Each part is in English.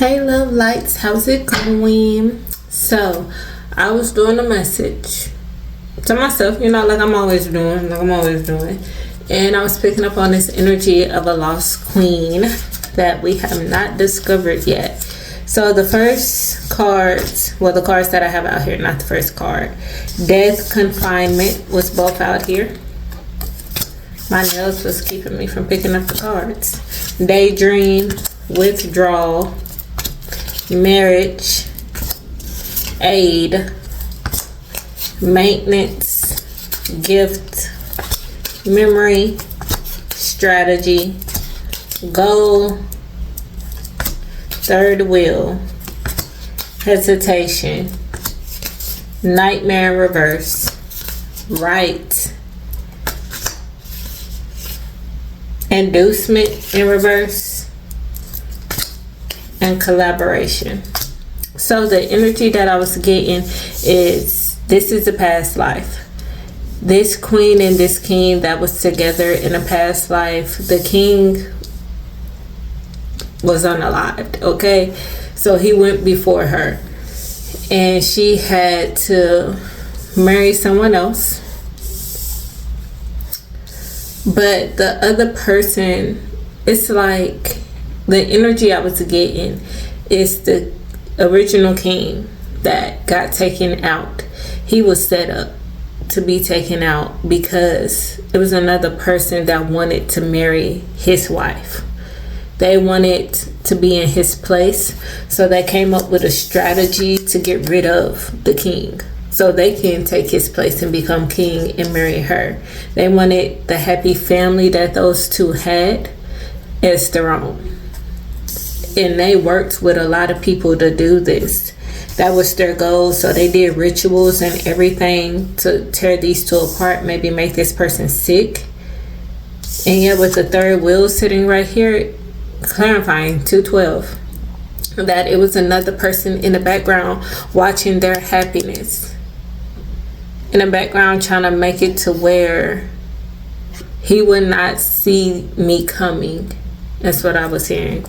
Hey love lights, how's it going? So I was doing a message to myself, like I'm always doing, and I was picking up on this energy of a lost queen that we have not discovered yet. So the first cards, the cards that I have out here, not the first card, death, confinement was both out here. My nails was keeping me from picking up the cards. Daydream, withdrawal, marriage, aid, maintenance, gift, memory, strategy, goal, third wheel, hesitation, nightmare in reverse, right, inducement in reverse, and collaboration. So the energy that I was getting is this is a past life. This queen and this king that was together in a past life, the king was unalived, okay? So he went before her and she had to marry someone else. But the other person, it's like the energy I was getting is the original king that got taken out. He was set up to be taken out because it was another person that wanted to marry his wife. They wanted to be in his place, so they came up with a strategy to get rid of the king so they can take his place and become king and marry her. They wanted the happy family that those two had as their own. And they worked with a lot of people to do this. That was their goal. So they did rituals and everything to tear these two apart, maybe make this person sick. And yeah, with the third wheel sitting right here, clarifying 212, that it was another person in the background watching their happiness. In the background trying to make it to where he would not see me coming. That's what I was hearing.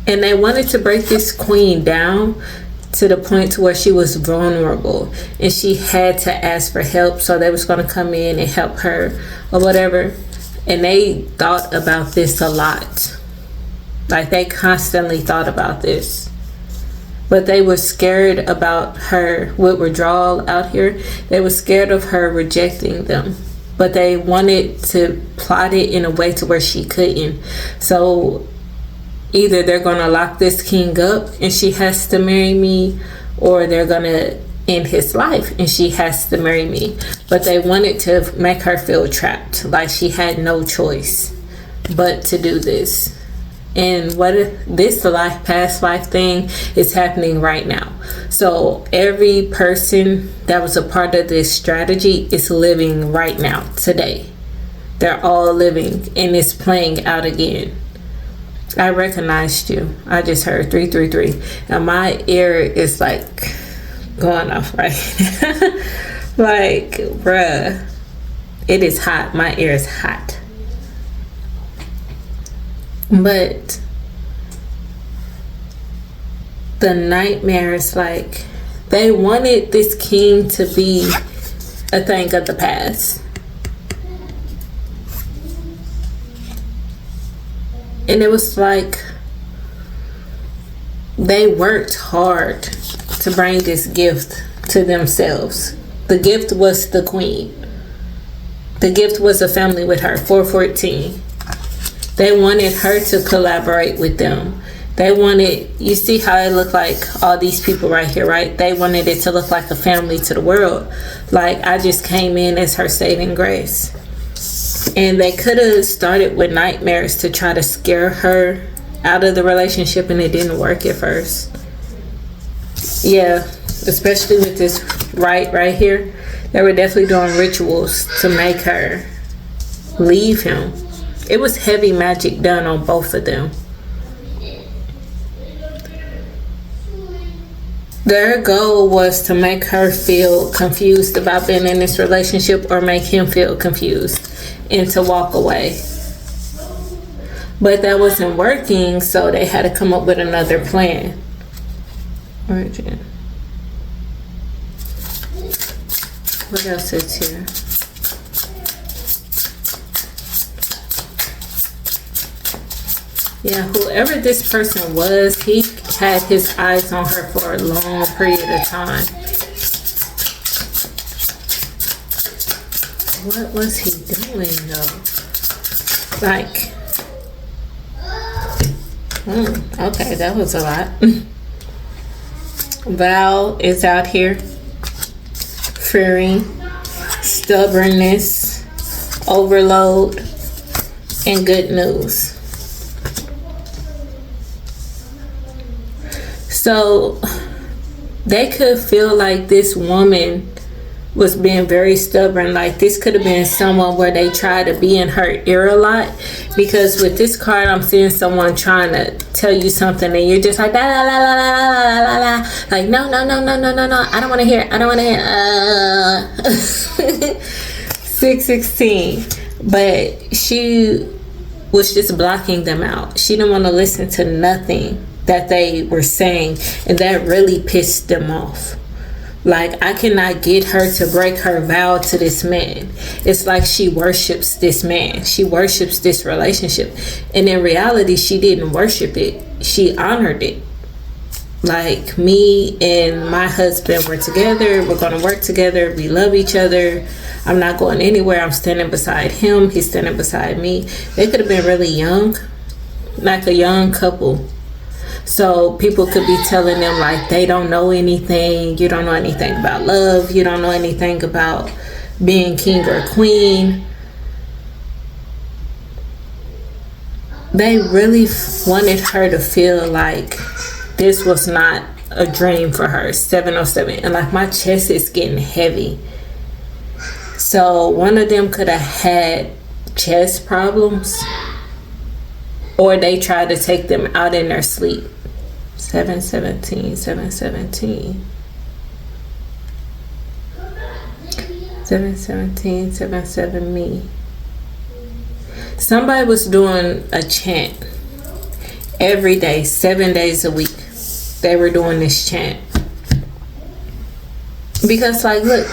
And they wanted to break this queen down to the point to where she was vulnerable and she had to ask for help. So they was going to come in and help her or whatever. And they thought about this a lot. Like they constantly thought about this. But they were scared about her with withdrawal out here. They were scared of her rejecting them. But they wanted to plot it in a way to where she couldn't. So either they're going to lock this king up and she has to marry me, or they're going to end his life and she has to marry me. But they wanted to make her feel trapped, like she had no choice but to do this. And what if this past life thing is happening right now? So every person that was a part of this strategy is living right now, today. They're all living and it's playing out again. I recognized you. I just heard 333. And my ear is like going off right like, bruh, it is hot. My ear is hot. But the nightmare is like they wanted this king to be a thing of the past. And it was like they worked hard to bring this gift to themselves. The gift was the queen. The gift was a family with her, 414. They wanted her to collaborate with them. They wanted, you see how it looked like all these people right here, right? They wanted it to look like a family to the world. Like I just came in as her saving grace. And they could have started with nightmares to try to scare her out of the relationship, and it didn't work at first. Yeah, especially with this right here. They were definitely doing rituals to make her leave him. It was heavy magic done on both of them. Their goal was to make her feel confused about being in this relationship, or make him feel confused and to walk away. But that wasn't working, so they had to come up with another plan. Origin. What else is here? Yeah, whoever this person was, he had his eyes on her for a long period of time. What was he doing though? Like, okay, that was a lot. Val is out here. Fearing, stubbornness, overload, and good news. So they could feel like this woman was being very stubborn. Like this could have been someone where they tried to be in her ear a lot, because with this card I'm seeing someone trying to tell you something and you're just like la la la la la la la la, like no, I don't want to hear, 616. But she was just blocking them out. She didn't want to listen to nothing that they were saying, and that really pissed them off. Like, I cannot get her to break her vow to this man. It's like she worships this man. She worships this relationship. And in reality, she didn't worship it. She honored it. Like, me and my husband were together. We're going to work together. We love each other. I'm not going anywhere. I'm standing beside him. He's standing beside me. They could have been really young. Like a young couple. So people could be telling them like they don't know anything. You don't know anything about love. You don't know anything about being king or queen. They really wanted her to feel like this was not a dream for her. 707. And like my chest is getting heavy. So one of them could have had chest problems, or they tried to take them out in their sleep. 717, 717. 717, 77 me. Somebody was doing a chant every day, 7 days a week. They were doing this chant. Because like, look,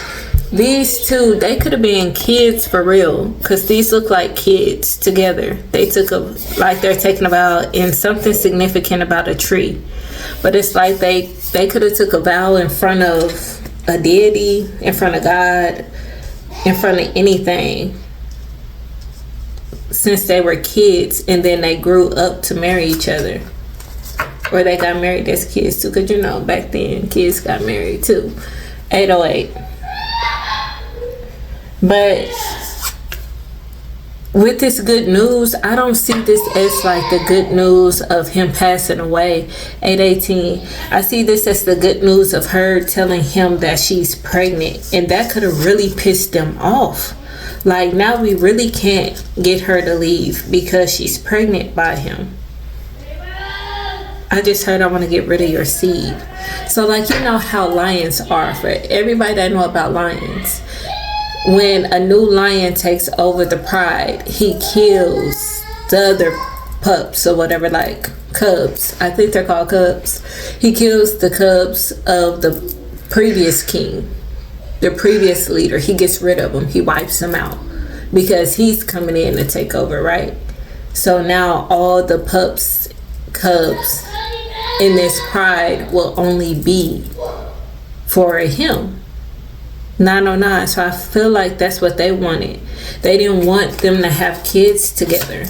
these two, they could have been kids for real, because these look like kids together. They took a, like they're taking a vow in something significant about a tree. But it's like they could have took a vow in front of a deity, in front of God, in front of anything, since they were kids, and then they grew up to marry each other. Or they got married as kids too, because you know, back then kids got married too. 808. But with this good news, I don't see this as like the good news of him passing away. 818. I see this as the good news of her telling him that she's pregnant, and that could have really pissed them off. Like, now we really can't get her to leave because she's pregnant by him. I just heard I want to get rid of your seed. So like, you know how lions are. For everybody that know about lions, when a new lion takes over the pride, he kills the other pups or whatever, like cubs. I think they're called cubs. He kills the cubs of the previous king, the previous leader. He gets rid of them. He wipes them out because he's coming in to take over, right? So now all the cubs in this pride will only be for him. 909. So I feel like that's what they wanted. They didn't want them to have kids together.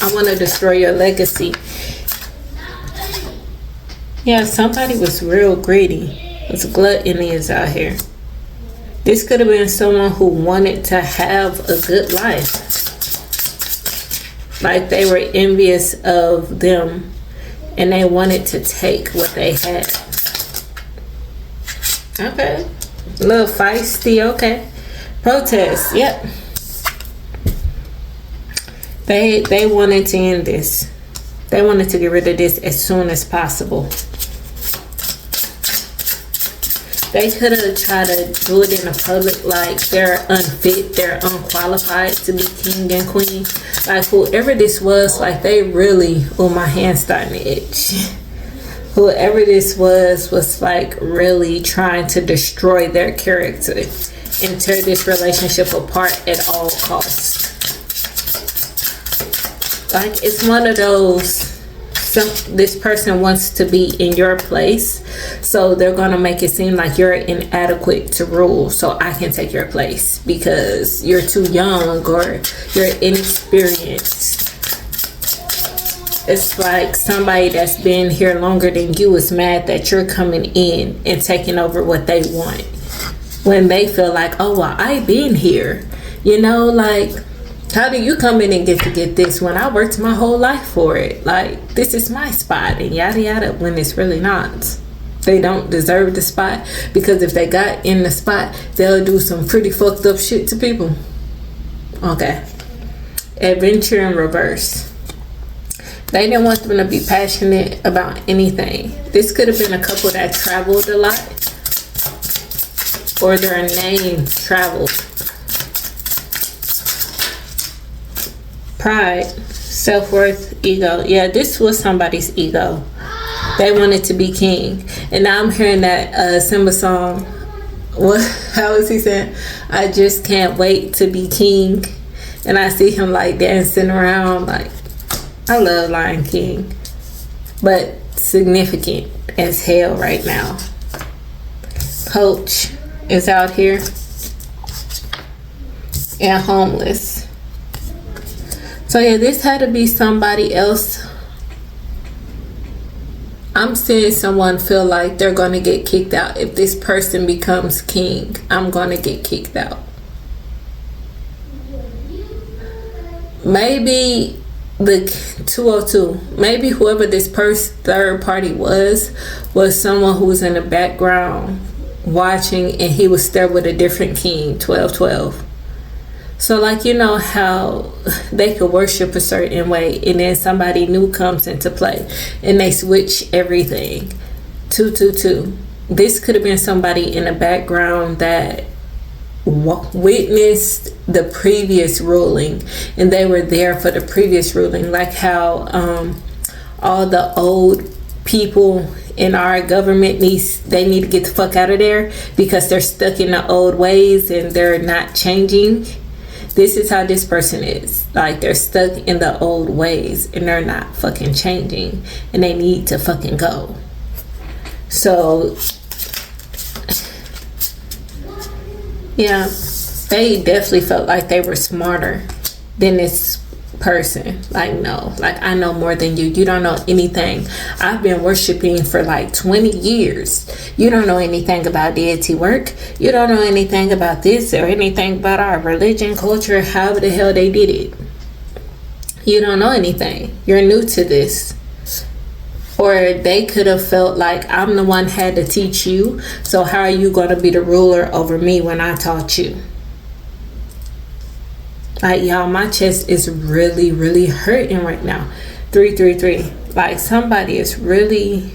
I want to destroy your legacy. Yeah, somebody was real greedy. There's gluttony out here. This could have been someone who wanted to have a good life. Like they were envious of them and they wanted to take what they had. Okay. A little feisty, okay. Protest, yep. They wanted to end this. They wanted to get rid of this as soon as possible. They could have tried to do it in the public like they're unfit, they're unqualified to be king and queen. Like whoever this was, like they really, oh my hand's starting to itch. Whoever this was like really trying to destroy their character and tear this relationship apart at all costs. Like it's one of those, this person wants to be in your place, so they're gonna make it seem like you're inadequate to rule, so I can take your place because you're too young or you're inexperienced. It's like somebody that's been here longer than you is mad that you're coming in and taking over what they want, when they feel like, oh well, I been here, you know, like how do you come in and get to get this when I worked my whole life for it? Like, this is my spot and yada yada, when it's really not. They don't deserve the spot, because if they got in the spot, they'll do some pretty fucked up shit to people. Okay. Adventure in reverse. They didn't want them to be passionate about anything. This could have been a couple that traveled a lot, or their name traveled. Pride, self-worth, ego. Yeah, this was somebody's ego. They wanted to be king. And now I'm hearing that Simba song. What? How is he saying? I just can't wait to be king. And I see him like dancing around. Like, I love Lion King, but significant as hell right now. Coach is out here and homeless. So yeah, this had to be somebody else. I'm seeing someone feel like they're going to get kicked out. If this person becomes king, I'm going to get kicked out. Maybe the 202, maybe whoever this third party was someone who was in the background watching, and he was there with a different king, 1212. So like, you know how they could worship a certain way and then somebody new comes into play and they switch everything. 222. This could have been somebody in the background that witnessed the previous ruling, and they were there for the previous ruling. Like how all the old people in our government need to get the fuck out of there because they're stuck in the old ways and they're not changing. This is how this person is. Like, they're stuck in the old ways and they're not fucking changing, and they need to fucking go. So yeah, they definitely felt like they were smarter than this person. Like, no, like, I know more than you. You don't know anything. I've been worshiping for like 20 years. You don't know anything about deity work. You don't know anything about this or anything about our religion, culture, however the hell they did it. You don't know anything. You're new to this. Or they could have felt like, I'm the one had to teach you, so how are you going to be the ruler over me when I taught you? Like, y'all, my chest is really, really hurting right now. 333. Like, somebody is really,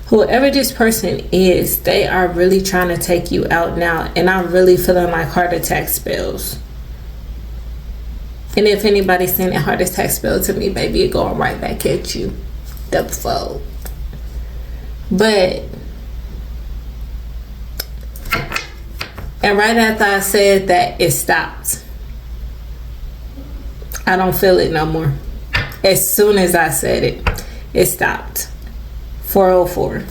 whoever this person is, they are really trying to take you out now. And I'm really feeling like heart attack spells. And if anybody's sending a heart attack spell to me, baby, it's going right back at you. The foe. But, and right after I said that, it stopped. I don't feel it no more. As soon as I said it, it stopped. 404.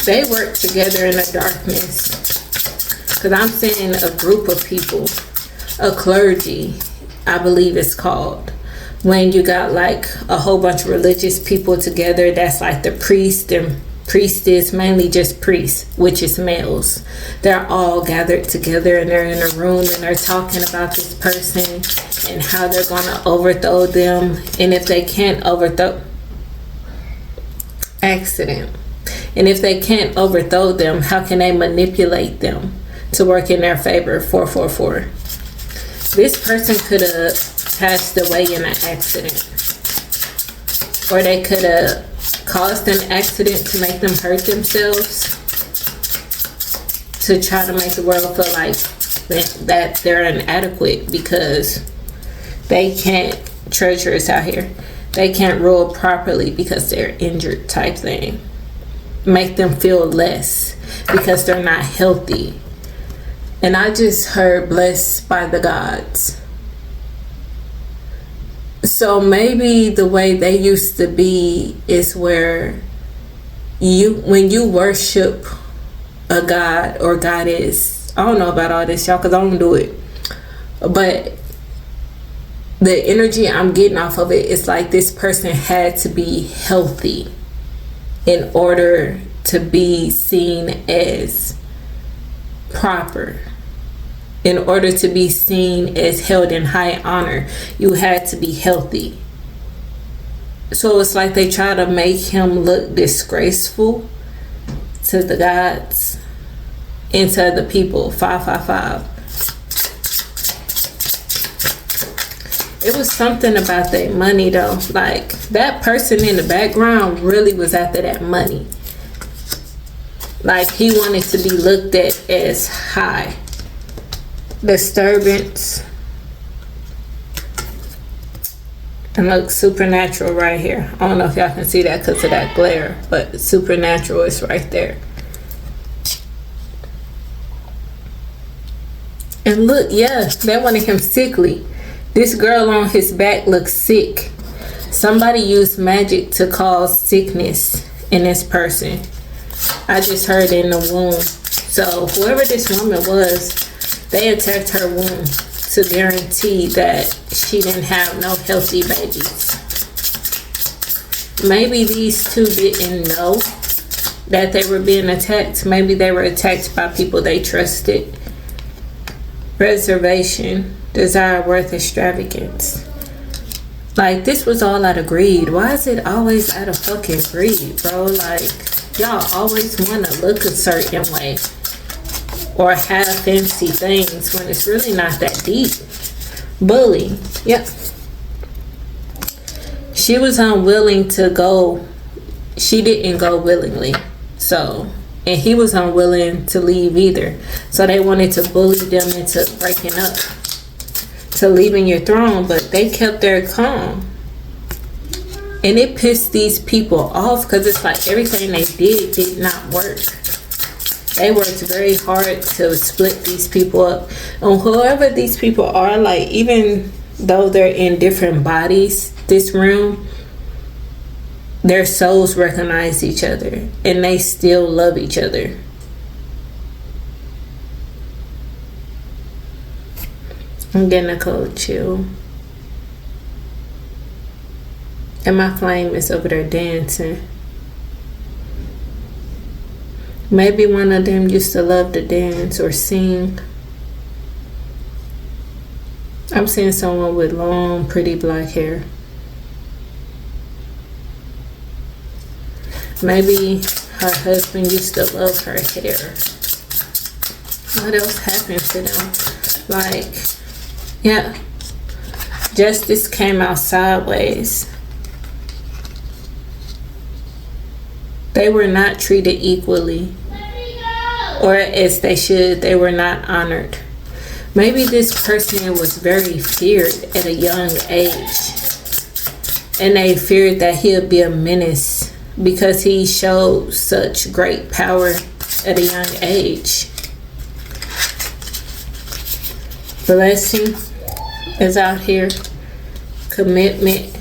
They work together in the darkness. Because I'm seeing a group of people, a clergy, I believe it's called. When you got like a whole bunch of religious people together, that's like the priest and priestess, mainly just priests, which is males. They're all gathered together and they're in a room and they're talking about this person and how they're going to overthrow them. And if they can't overthrow, accident. And if they can't overthrow them, how can they manipulate them to work in their favor? 444. This person could have passed away in an accident, or they could have caused an accident to make them hurt themselves, to try to make the world feel like that they're inadequate because they can't, treasurers out here, they can't rule properly because they're injured type thing. Make them feel less because they're not healthy. And I just heard blessed by the gods. So maybe the way they used to be is where when you worship a god or goddess, I don't know about all this, y'all, because I don't do it, but the energy I'm getting off of it is like this person had to be healthy in order to be seen as proper. In order to be seen as held in high honor, you had to be healthy. So it's like they try to make him look disgraceful to the gods and to the people. 555. It was something about that money though. Like that person in the background really was after that money. Like he wanted to be looked at as high. Disturbance. And look, supernatural right here. I don't know if y'all can see that because of that glare, but supernatural is right there. And look, yeah, they wanted him sickly. This girl on his back looks sick. Somebody used magic to cause sickness in this person. I just heard in the womb. So whoever this woman was, they attacked her womb to guarantee that she didn't have no healthy babies. Maybe these two didn't know that they were being attacked. Maybe they were attacked by people they trusted. Reservation, desire, worth, extravagance. Like this was all out of greed. Why is it always out of fucking greed, bro? Like y'all always want to look a certain way or have fancy things when it's really not that deep. Bully. Yep. She was unwilling to go. She didn't go willingly. So, and he was unwilling to leave either. So they wanted to bully them into breaking up, to leaving your throne, but they kept their calm. And it pissed these people off because it's like everything they did not work. They worked very hard to split these people up. And whoever these people are, like, even though they're in different bodies, this room, their souls recognize each other. And they still love each other. I'm getting a cold chill. And my flame is over there dancing. Maybe one of them used to love to dance or sing. I'm seeing someone with long, pretty black hair. Maybe her husband used to love her hair. What else happened to them? Like, yeah. Justice came out sideways. They were not treated equally, or as they should. They were not honored. Maybe this person was very feared at a young age, and they feared that he'll be a menace because he showed such great power at a young age. Blessing is out here. Commitment.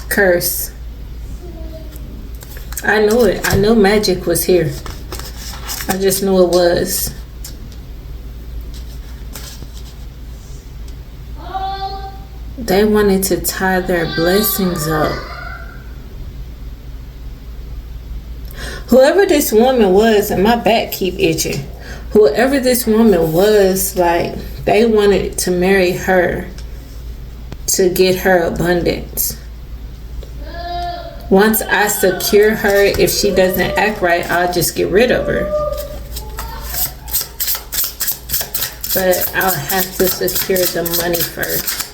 Curse. I knew it. I knew magic was here. I just knew it was. They wanted to tie their blessings up. Whoever this woman was, and my back keep itching. Whoever this woman was, like, they wanted to marry her to get her abundance. Once I secure her, if she doesn't act right, I'll just get rid of her. But I'll have to secure the money first.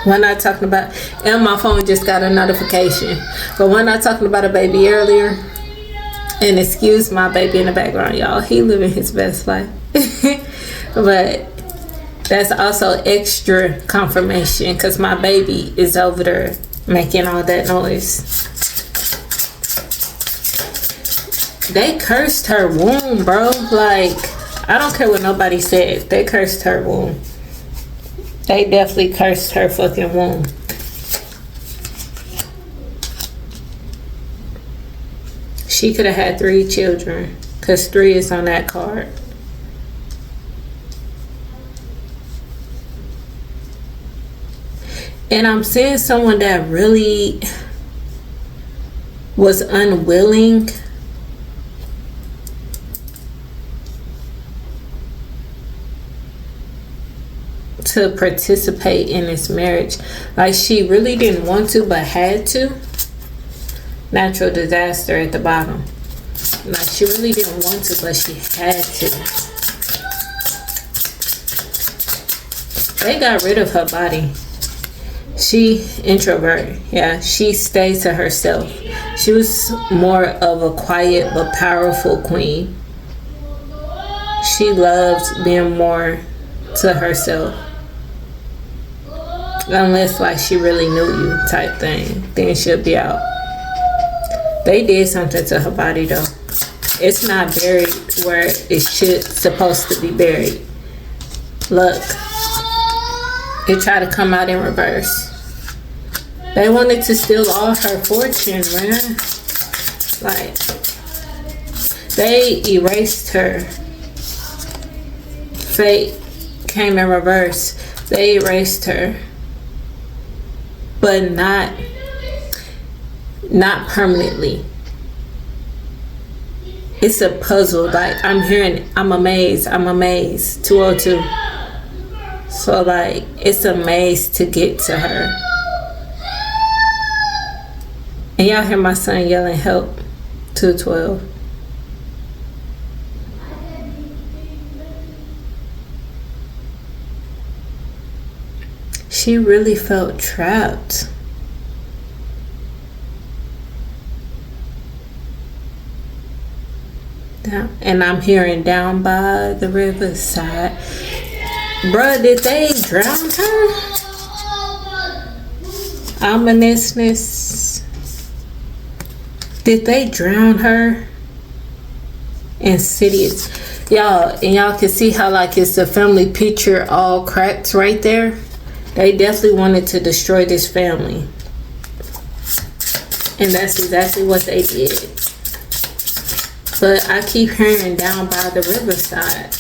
We're not talking about, and my phone just got a notification. But we're not talking about a baby earlier. And excuse my baby in the background, y'all. He living his best life. But that's also extra confirmation because my baby is over there making all that noise. They cursed her womb, bro. Like, I don't care what nobody said. They cursed her womb. They definitely cursed her fucking womb. She could have had 3 children because 3 is on that card. And I'm seeing someone that really was unwilling to participate in this marriage. Like, she really didn't want to but had to. Natural disaster at the bottom. Like, she really didn't want to but she had to. They got rid of her body. She introvert. Yeah, she stayed to herself. She was more of a quiet but powerful queen. She loved being more to herself. Unless like she really knew you type thing, then she'll be out. They did something to her body though. It's not buried where it should supposed to be buried. Look, it tried to come out in reverse. They wanted to steal all her fortune, man. Like, they erased her. Fate came in reverse. They erased her. But not permanently. It's a puzzle. Like, I'm hearing, I'm amazed. 202. So like, it's a maze to get to her. And y'all hear my son yelling help. 212. She really felt trapped. Down, and I'm hearing down by the riverside. Bruh, did they drown her? Ominousness. Did they drown her? Insidious. Y'all, and y'all can see how like it's the family picture all cracked right there. They definitely wanted to destroy this family. And that's exactly what they did. But I keep hearing down by the riverside.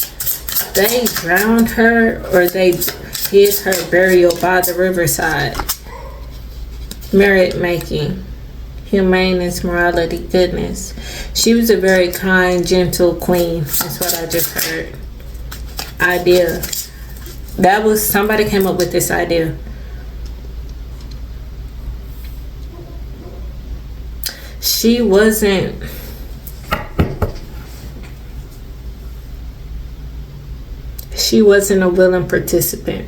They drowned her or they hid her burial by the riverside. Merit making. Humaneness, morality, goodness. She was a very kind, gentle queen. That's what I just heard. Idea. That was, somebody came up with this idea. She wasn't a willing participant.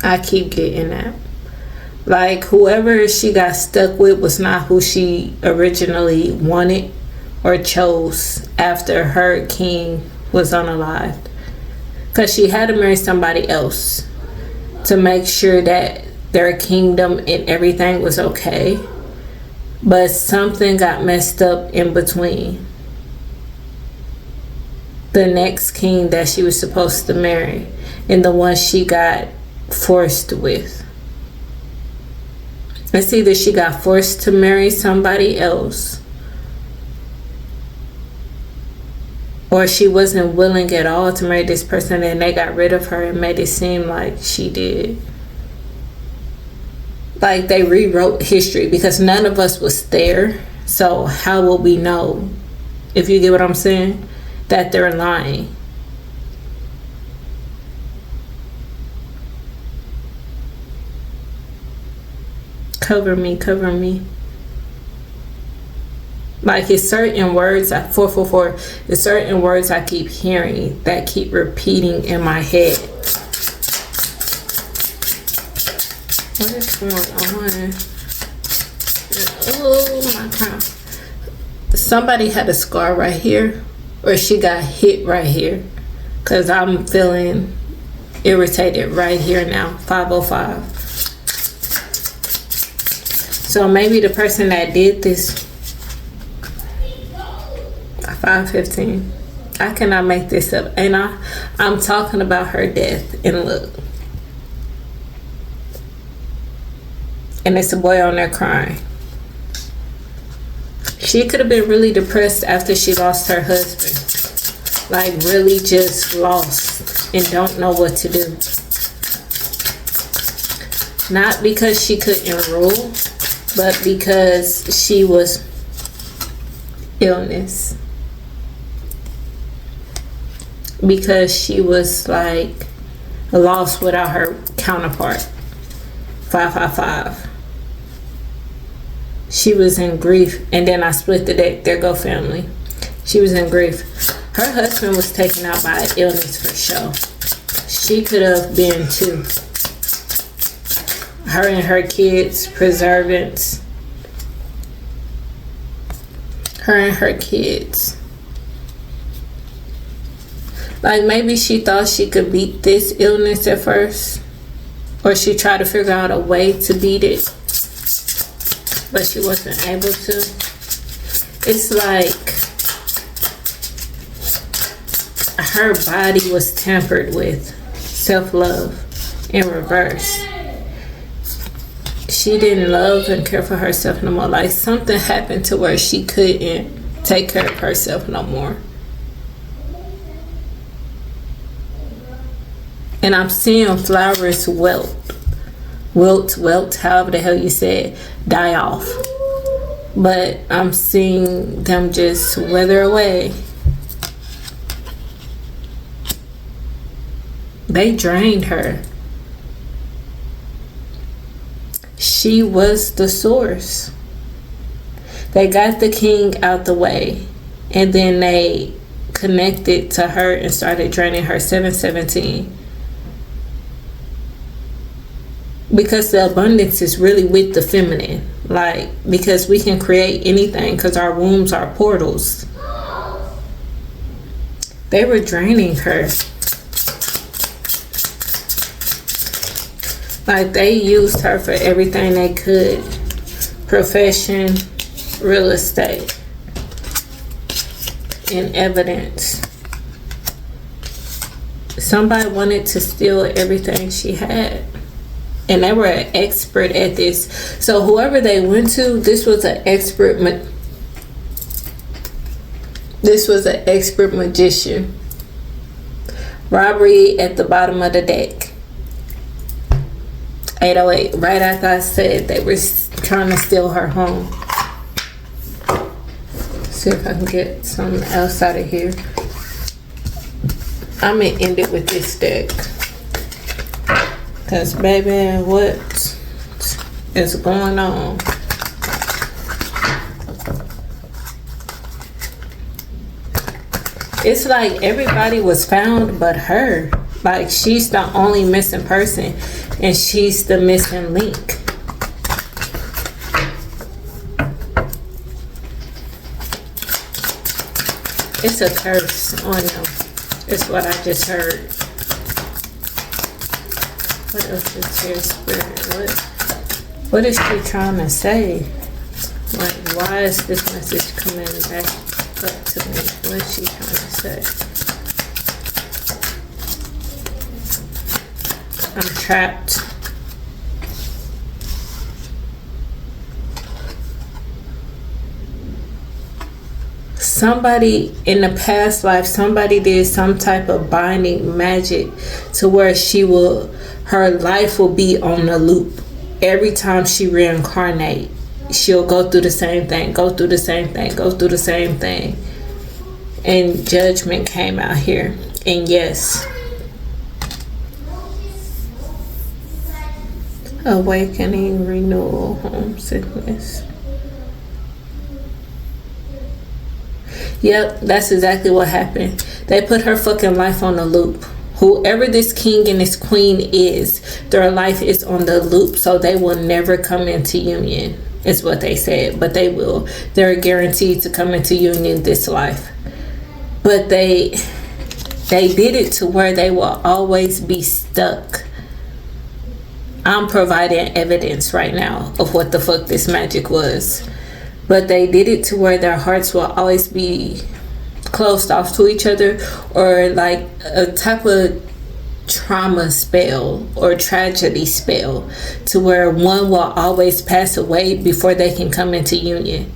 I keep getting that. Like, whoever she got stuck with was not who she originally wanted or chose after her king was unalived. Because she had to marry somebody else to make sure that their kingdom and everything was okay. But something got messed up in between. The next king that she was supposed to marry and the one she got forced with. It's either she got forced to marry somebody else or she wasn't willing at all to marry this person and they got rid of her and made it seem like she did. Like, they rewrote history because none of us was there. So how will we know, if you get what I'm saying, that they're lying? Cover me, cover me. Like, it's certain words, 444, it's certain words I keep hearing that keep repeating in my head. What is going on? Oh my God. Somebody had a scar right here, or she got hit right here, because I'm feeling irritated right here now. 505. So maybe the person that did this, 515. I cannot make this up. And I'm talking about her death. And look. And it's a boy on there crying. She could have been really depressed after she lost her husband. Like really just lost and don't know what to do. Not because she couldn't rule, but because she was illness. Because she was like lost without her counterpart. 555. She was in grief, and then I split the deck. There go family. She was in grief. Her husband was taken out by an illness for sure. She could have been too. Her and her kids, preservants. Her and her kids. Like maybe she thought she could beat this illness at first. Or she tried to figure out a way to beat it. But she wasn't able to. It's like her body was tampered with. Self-love in reverse. She didn't love and care for herself no more. Like something happened to where she couldn't take care of herself no more. And I'm seeing flowers wilt, however the hell you say it, die off. But I'm seeing them just wither away. They drained her. She was the source. They got the king out the way, and then they connected to her and started draining her. 717. Because the abundance is really with the feminine. Like, because we can create anything because our wombs are portals. They were draining her. Like, they used her for everything they could. Profession, real estate, and evidence. Somebody wanted to steal everything she had. And they were an expert at this. So whoever they went to, this was an expert magician. Robbery at the bottom of the deck. 808. Right after I said they were trying to steal her home. See if I can get something else out of here. I'm going to end it with this deck. Because, baby, what is going on? It's like everybody was found but her. Like, she's the only missing person. And she's the missing link. It's a curse on them. It's what I just heard. What else is here, Spirit? What is she trying to say? Like, why is this message coming back up to me? What is she trying to say? I'm trapped. Somebody in the past life, somebody did some type of binding magic to where her life will be on a loop. Every time she reincarnate, she'll go through the same thing, go through the same thing, go through the same thing. And judgment came out here. And yes, awakening, renewal, homesickness. Yep, that's exactly what happened. They put her fucking life on a loop. whoever this king and this queen is, their life is on the loop, so they will never come into union, is what they said. But they will. They're guaranteed to come into union this life. But they did it to where they will always be stuck. I'm providing evidence right now of what the fuck this magic was. But they did it to where their hearts will always be closed off to each other, or like a type of trauma spell or tragedy spell, to where one will always pass away before they can come into union.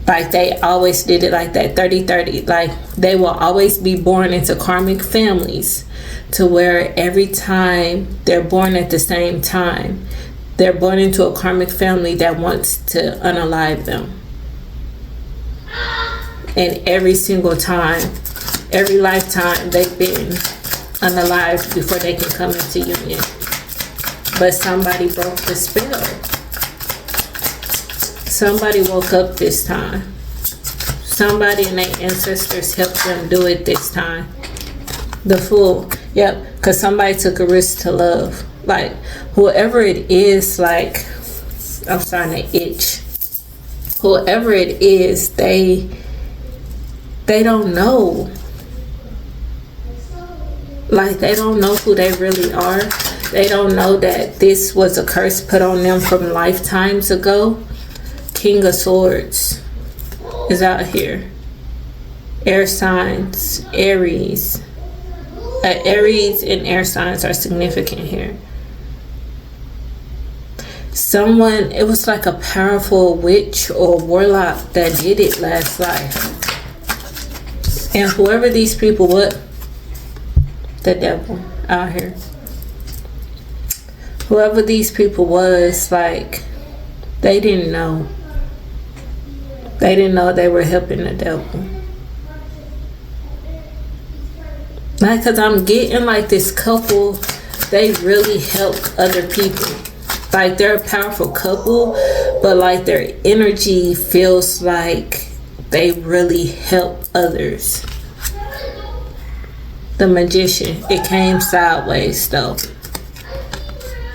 Like they always did it like that, 30-30. Like they will always be born into karmic families, to where every time they're born at the same time, they're born into a karmic family that wants to unalive them. And every single time, every lifetime, they've been unalived before they can come into union. But somebody broke the spell. Somebody woke up this time. Somebody and their ancestors helped them do it this time. The Fool. Yep, because somebody took a risk to love. Like, whoever it is, like, I'm starting to itch. Whoever it is, they don't know. Like, they don't know who they really are. They don't know that this was a curse put on them from lifetimes ago. King of Swords is out here. Air signs, Aries. Aries and air signs are significant here. Someone, it was like a powerful witch or warlock that did it last life. And whoever these people were, the devil out here. Whoever these people was, like, they didn't know. They didn't know they were helping the devil. Like, because I'm getting like this couple, they really help other people. Like, they're a powerful couple, but like their energy feels like they really help others. The Magician, it came sideways though,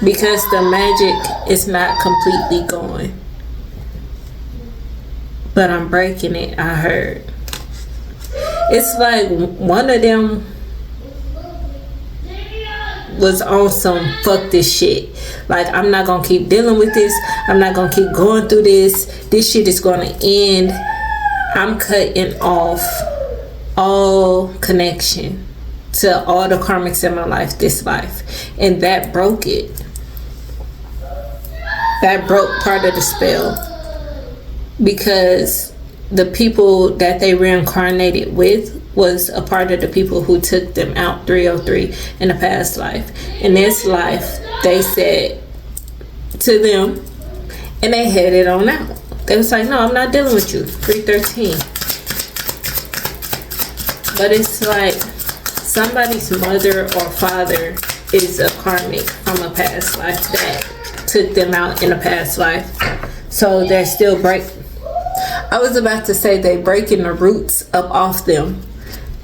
because the magic is not completely gone. But I'm breaking it, I heard. It's like one of them was on some fuck this shit. Like, I'm not gonna keep dealing with this. I'm not gonna keep going through this. This shit is gonna end. I'm cutting off all connection to all the karmics in my life, this life. And that broke it. That broke part of the spell. Because the people that they reincarnated with was a part of the people who took them out, 303, in the past life. In this life, they said to them, and they headed on out. They was like, no, I'm not dealing with you, 313. But it's like somebody's mother or father is a karmic from a past life that took them out in a past life. So they're still I was about to say they breaking the roots up off them.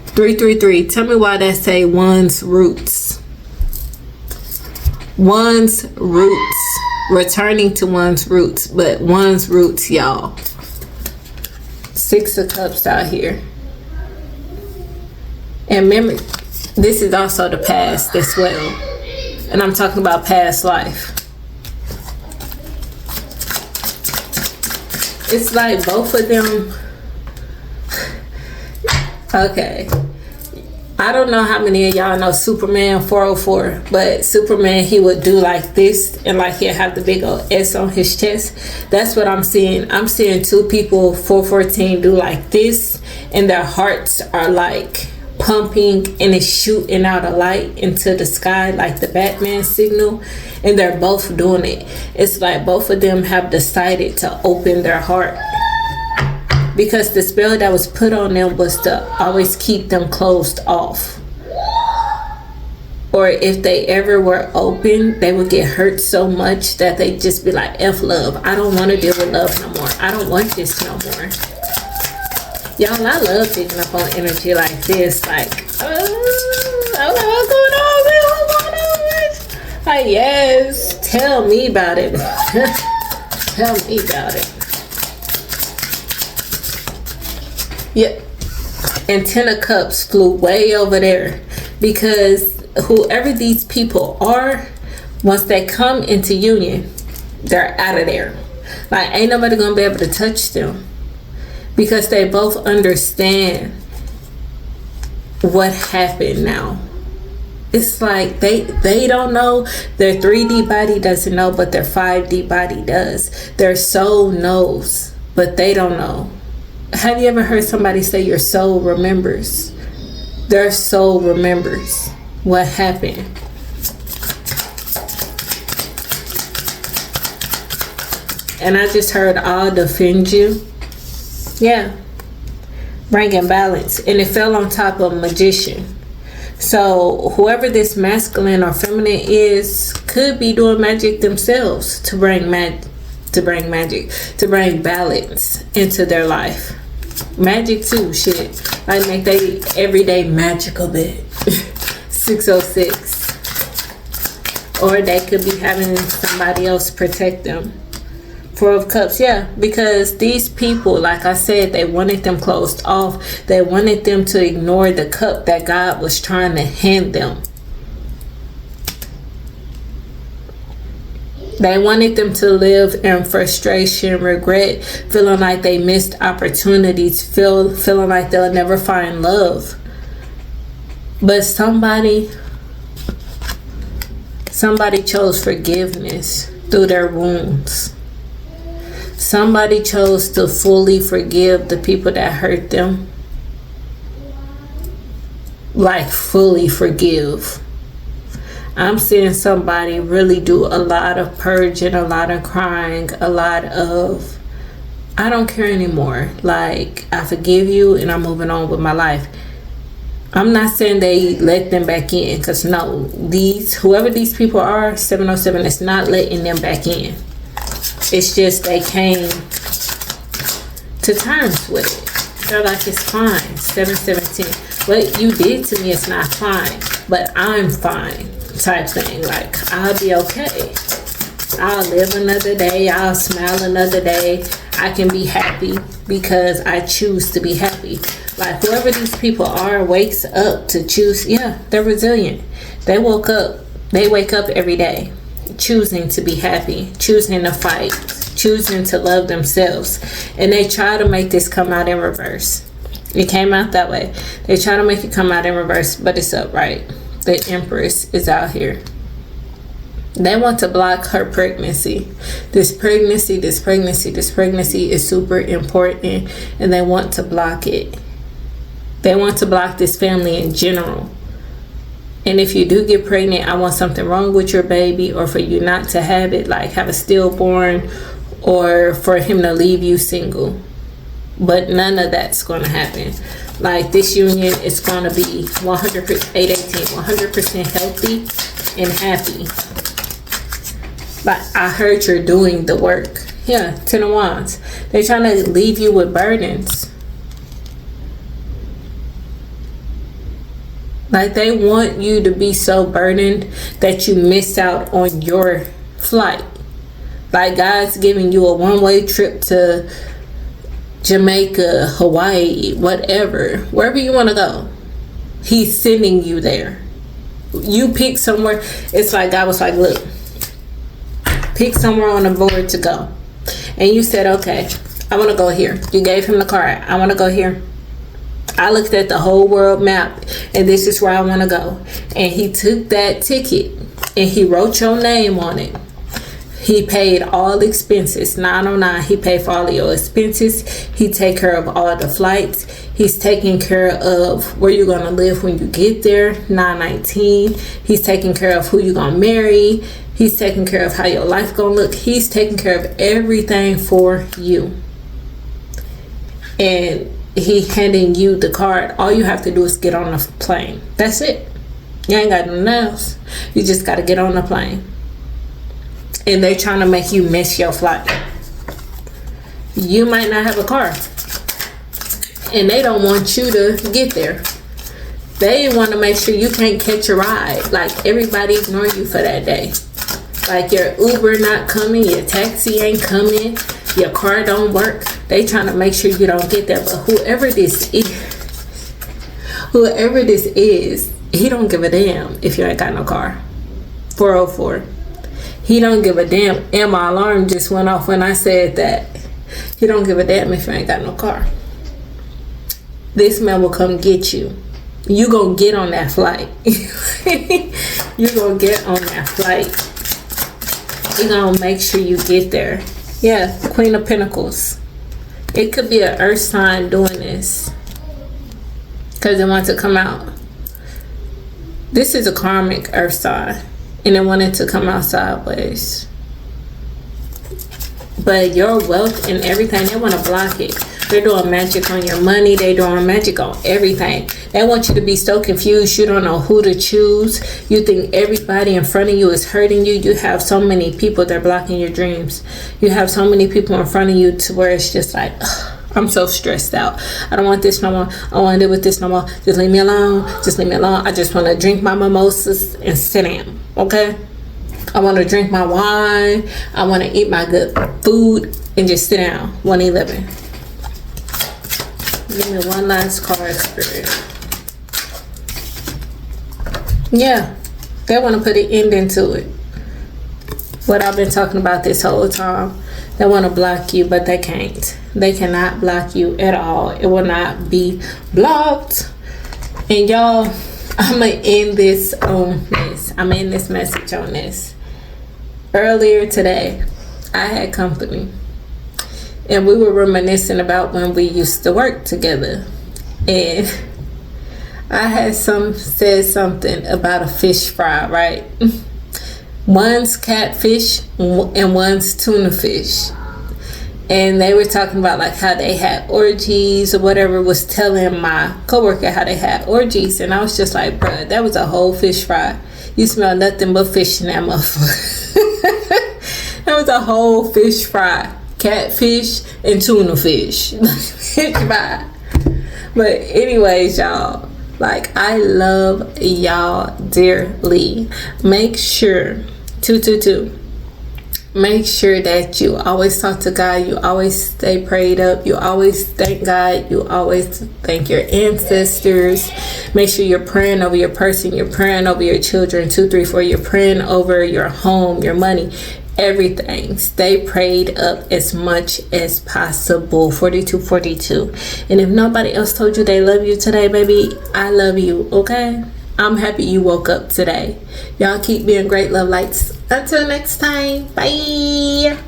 333. Tell me why that say one's roots. One's roots. Returning to one's roots. But one's roots, y'all. 6 of Cups out here. And remember, this is also the past as well. And I'm talking about past life. It's like both of them. Okay. I don't know how many of y'all know Superman 404, but Superman, he would do like this, and like he'll have the big old S on his chest. That's what I'm seeing. I'm seeing two people, 414, do like this, and their hearts are like pumping, and it's shooting out a light into the sky like the Batman signal, and they're both doing it. It's like both of them have decided to open their heart, because the spell that was put on them was to always keep them closed off. Or if they ever were open, they would get hurt so much that they just be like, F love. I don't want to deal with love no more. I don't want this no more. Y'all, I love picking up on energy like this. Like, I'm like, what's going on, man? What's going on, man? Like, yes, tell me about it. Tell me about it. Yeah. And 10 of Cups flew way over there, because whoever these people are, once they come into union, they're out of there. Like, ain't nobody gonna be able to touch them, because they both understand what happened now. It's like they don't know. Their 3D body doesn't know, but their 5D body does. Their soul knows, but they don't know. Have you ever heard somebody say your soul remembers? Their soul remembers what happened. And I just heard, I'll defend you. Yeah. Bringing balance. And it fell on top of Magician. So whoever this masculine or feminine is could be doing magic themselves to bring balance into their life. Magic too, shit. Like, make they everyday magical bit. 606. Or they could be having somebody else protect them. 4 of Cups, yeah, because these people, like I said, they wanted them closed off. They wanted them to ignore the cup that God was trying to hand them. They wanted them to live in frustration, regret, feeling like they missed opportunities, feeling like they'll never find love. But somebody chose forgiveness through their wounds. Somebody chose to fully forgive the people that hurt them. Like, fully forgive. I'm seeing somebody really do a lot of purging, a lot of crying, a lot of, I don't care anymore. Like, I forgive you and I'm moving on with my life. I'm not saying they let them back in, because no, whoever these people are, 707 is not letting them back in. It's just they came to terms with it. They're like, it's fine. 717. What you did to me is not fine, but I'm fine. Type thing. Like, I'll be okay. I'll live another day. I'll smile another day. I can be happy because I choose to be happy. Like, whoever these people are wakes up to choose. Yeah, they're resilient. They wake up every day choosing to be happy, choosing to fight, choosing to love themselves. And they try to make this come out in reverse. It came out that way. They try to make it come out in reverse, but it's upright. The Empress is out here. They want to block her pregnancy. This pregnancy is super important, and they want to block it. They want to block this family in general. And if you do get pregnant, I want something wrong with your baby, or for you not to have it, like have a stillborn, or for him to leave you single. But none of that's going to happen. Like, this union is going to be 100% healthy and happy. Like, I heard you're doing the work. Yeah, 10 of Wands. They're trying to leave you with burdens. Like, they want you to be so burdened that you miss out on your flight. Like, God's giving you a one-way trip to Jamaica, Hawaii, whatever, wherever you want to go. He's sending you there. You pick somewhere. It's like God was like, look, pick somewhere on the board to go. And you said, okay, I want to go here. You gave him the card. I want to go here. I looked at the whole world map, and this is where I want to go. And he took that ticket and he wrote your name on it. He paid all expenses, 909. He paid for all of your expenses. He take care of all the flights. He's taking care of where you're going to live when you get there, 919. He's taking care of who you're going to marry. He's taking care of how your life going to look. He's taking care of everything for you. And he handing you the card. All you have to do is get on the plane. That's it. You ain't got nothing else. You just got to get on the plane. And they trying to make you miss your flight. You might not have a car, and they don't want you to get there. They want to make sure you can't catch a ride. Like, everybody ignore you for that day. Like, your Uber not coming, your taxi ain't coming, your car don't work. They trying to make sure you don't get there. But whoever this is, he don't give a damn if you ain't got no car. 404. He don't give a damn. And my alarm just went off when I said that. He don't give a damn if you ain't got no car. This man will come get you. You gonna get on that flight. You gonna get on that flight. He gonna make sure you get there. Yeah, Queen of Pentacles. It could be an earth sign doing this, because it wants to come out. This is a karmic earth sign, and it wanted to come out sideways. But your wealth and everything, they want to block it. They're doing magic on your money. They're doing magic on everything. They want you to be so confused. You don't know who to choose. You think everybody in front of you is hurting you. You have so many people that are blocking your dreams. You have so many people in front of you to where it's just like, ugh, I'm so stressed out. I don't want this no more. I don't want to deal with this no more. Just leave me alone. Just leave me alone. I just want to drink my mimosas and sit down. Okay? I want to drink my wine. I want to eat my good food and just sit down. 111. Give me one last card, Spirit. Yeah, they want to put an ending to it. What I've been talking about this whole time. They want to block you, but they can't. They cannot block you at all. It will not be blocked. And y'all, I'm going to end this on this. I'm going to end this message on this. Earlier today, I had company. And we were reminiscing about when we used to work together. And I had said something about a fish fry, right? One's catfish and one's tuna fish. And they were talking about like how they had orgies or whatever, was telling my coworker how they had orgies. And I was just like, bruh, that was a whole fish fry. You smell nothing but fish in that motherfucker. That was a whole fish fry. Catfish and tuna fish. Fish fry. But anyways, y'all, like, I love y'all dearly. Make sure, 222, make sure that you always talk to God. You always stay prayed up. You always thank God. You always thank your ancestors. Make sure you're praying over your person. You're praying over your children. 234, you're praying over your home, your money, everything. Stay prayed up as much as possible. 4242. And if nobody else told you they love you today, baby, I love you. Okay? I'm happy you woke up today. Y'all keep being great love lights. Until next time. Bye.